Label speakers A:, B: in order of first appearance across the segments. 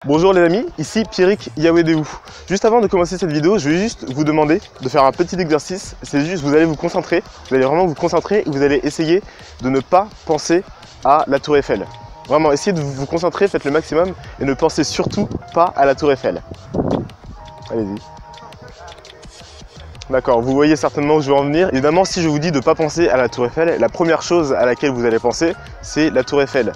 A: Bonjour les amis, ici Pierrick Yawedehou. Juste avant de commencer cette vidéo, je vais juste vous demander de faire un petit exercice. C'est juste, vous allez vous concentrer, vous allez vraiment vous concentrer et vous allez essayer de ne pas penser à la Tour Eiffel. Vraiment, essayez de vous concentrer, faites le maximum et ne pensez surtout pas à la Tour Eiffel. Allez-y. D'accord, vous voyez certainement où je veux en venir. Évidemment, si je vous dis de ne pas penser à la Tour Eiffel, la première chose à laquelle vous allez penser, c'est la Tour Eiffel.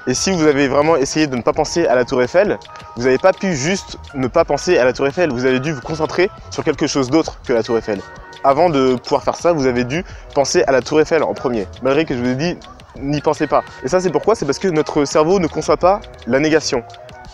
A: Et si vous avez vraiment essayé de ne pas penser à la Tour Eiffel, vous n'avez pas pu juste ne pas penser à la Tour Eiffel, vous avez dû vous concentrer sur quelque chose d'autre que la Tour Eiffel. Avant de pouvoir faire ça, vous avez dû penser à la Tour Eiffel en premier, malgré que je vous ai dit n'y pensez pas. Et ça c'est pourquoi? C'est parce que notre cerveau ne conçoit pas la négation.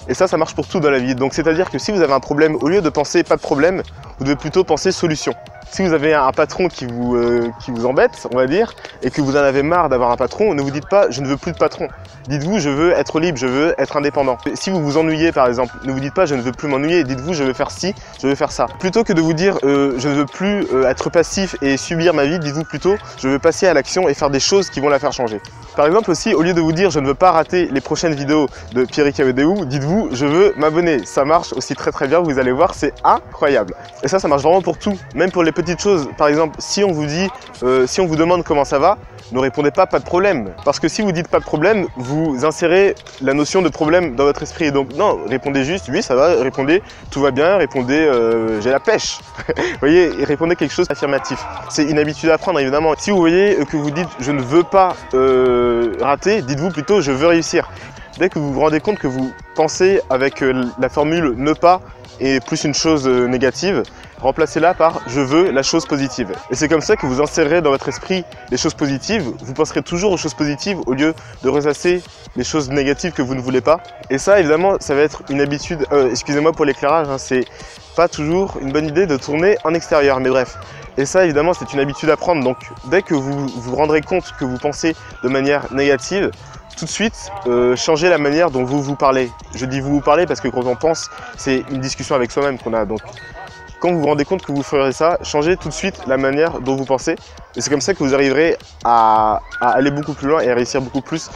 A: Et ça marche pour tout dans la vie. Donc c'est-à-dire que si vous avez un problème, au lieu de penser pas de problème, vous devez plutôt penser solution. Si vous avez un patron qui vous embête, on va dire, et que vous en avez marre d'avoir un patron, ne vous dites pas « je ne veux plus de patron ». Dites-vous « je veux être libre, je veux être indépendant ». Si vous vous ennuyez par exemple, ne vous dites pas « je ne veux plus m'ennuyer », dites-vous « je veux faire ci, je veux faire ça ». Plutôt que de vous dire « je ne veux plus être passif et subir ma vie », dites-vous plutôt « je veux passer à l'action et faire des choses qui vont la faire changer ». Par exemple aussi, au lieu de vous dire « je ne veux pas rater les prochaines vidéos de Pierrick Yawedehou », dites-vous « je veux m'abonner ». Ça marche aussi très bien, vous allez voir, c'est incroyable. Et ça marche vraiment pour tout, même pour les petites choses. Par exemple, si on vous dit, si on vous demande comment ça va, ne répondez pas de problème. Parce que si vous dites pas de problème, vous insérez la notion de problème dans votre esprit. Donc non, répondez juste oui ça va, répondez tout va bien, répondez j'ai la pêche. Vous voyez, répondez quelque chose d'affirmatif. C'est une habitude à prendre évidemment. Si vous voyez que vous dites je ne veux pas rater, dites-vous plutôt je veux réussir. Dès que vous vous rendez compte que vous pensez avec la formule ne pas et plus une chose négative, remplacez-la par « je veux la chose positive ». Et c'est comme ça que vous insérerez dans votre esprit les choses positives. Vous penserez toujours aux choses positives au lieu de ressasser les choses négatives que vous ne voulez pas. Et ça, évidemment, ça va être une habitude, excusez-moi pour l'éclairage, hein, c'est pas toujours une bonne idée de tourner en extérieur, mais bref. Et ça, évidemment, c'est une habitude à prendre. Donc, dès que vous vous rendrez compte que vous pensez de manière négative, tout de suite, changez la manière dont vous vous parlez. Je dis vous parlez parce que quand on pense, c'est une discussion avec soi-même qu'on a. Donc, quand vous vous rendez compte que vous ferez ça, changez tout de suite la manière dont vous pensez. Et c'est comme ça que vous arriverez à aller beaucoup plus loin et à réussir beaucoup plus.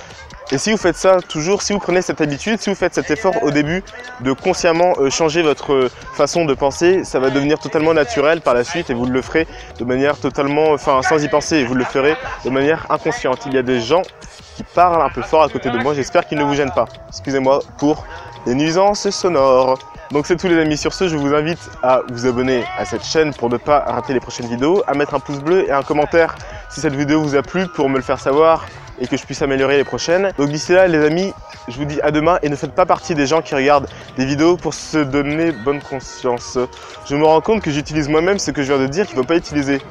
A: Et si vous faites ça toujours, si vous prenez cette habitude, si vous faites cet effort au début de consciemment changer votre façon de penser, ça va devenir totalement naturel par la suite et vous le ferez de manière totalement, enfin sans y penser, vous le ferez de manière inconsciente. Il y a des gens qui parlent un peu fort à côté de moi, j'espère qu'ils ne vous gênent pas. Excusez-moi pour les nuisances sonores. Donc c'est tout les amis, sur ce je vous invite à vous abonner à cette chaîne pour ne pas rater les prochaines vidéos, à mettre un pouce bleu et un commentaire si cette vidéo vous a plu pour me le faire savoir et que je puisse améliorer les prochaines. Donc d'ici là les amis, je vous dis à demain et ne faites pas partie des gens qui regardent des vidéos pour se donner bonne conscience. Je me rends compte que j'utilise moi-même ce que je viens de dire qu'il ne faut pas utiliser.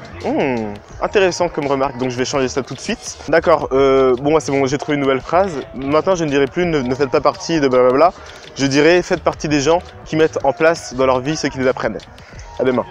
A: Intéressant comme remarque, donc je vais changer ça tout de suite. D'accord, bon c'est bon, j'ai trouvé une nouvelle phrase. Maintenant je ne dirai plus ne faites pas partie de blablabla. Je dirais faites partie des gens qui mettent en place dans leur vie ce qu'ils apprennent. À demain.